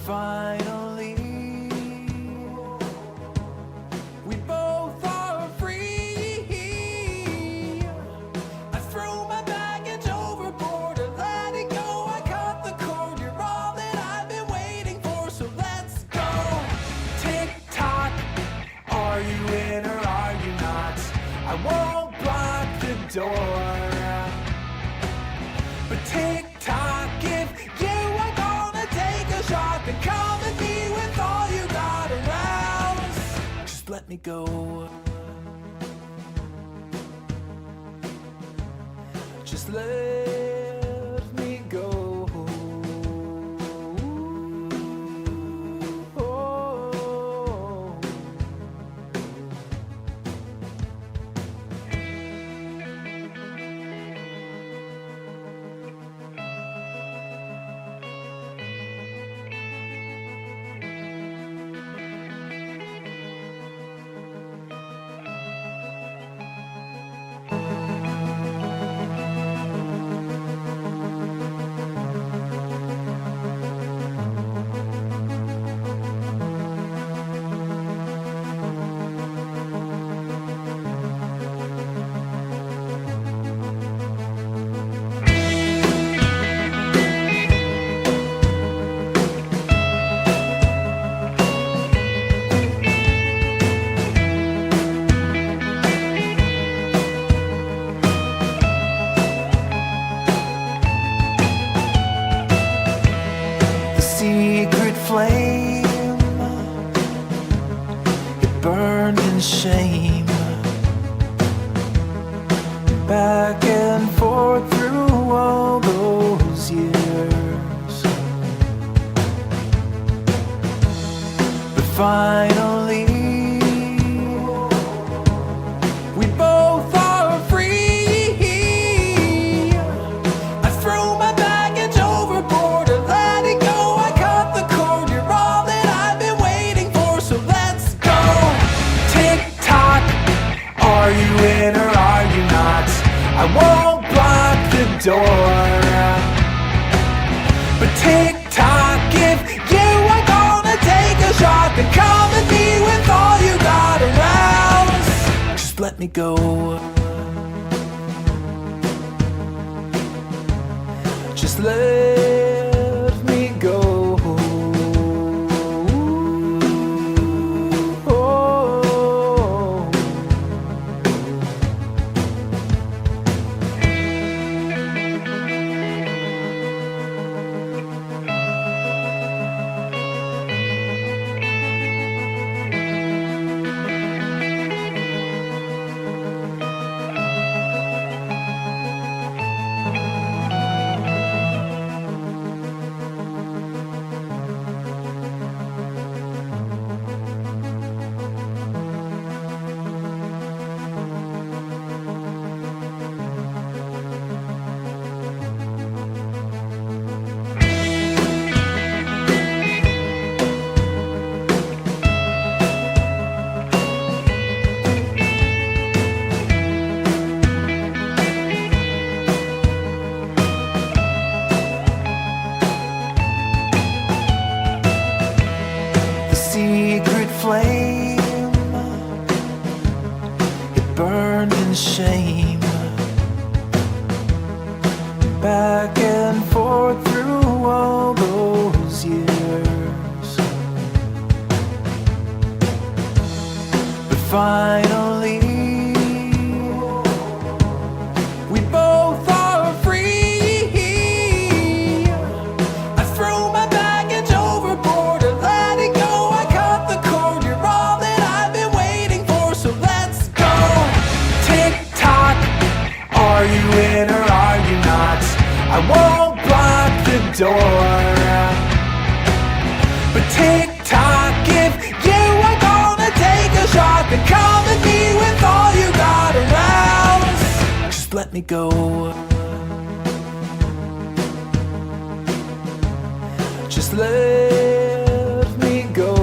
finally we both are free. I threw my baggage overboard and let it go. I cut the cord. You're all that I've been waiting for, so let's go. Tick tock, are you in or are you not? I won't block the door, but tick tock, if you are gonna take a shot, then come at me with all you got around. Just let me go. Just let me go. Secret flame, it burned in shame, back and forth through all those years. But finally we both are free. I threw my baggage overboard and let it go. I cut the cord. You're all that I've been waiting for, so let's go. Tick tock, are you in or are you not? I won't block the door, but tick tock, if you are gonna take a shot, then come at me with all you got around. Just let me go. Just let me go. Secret flame, it burned in shame, back and forth through all those years. But finally we both are free. I threw my baggage overboard and let it go. I cut the cord. You're all that I've been waiting for, so let's go. Tick tock, are you in or are you not? I won't block the door, but tick tock, if you are gonna take a shot, then come at me with all you got around. Just let me go. Just let me go.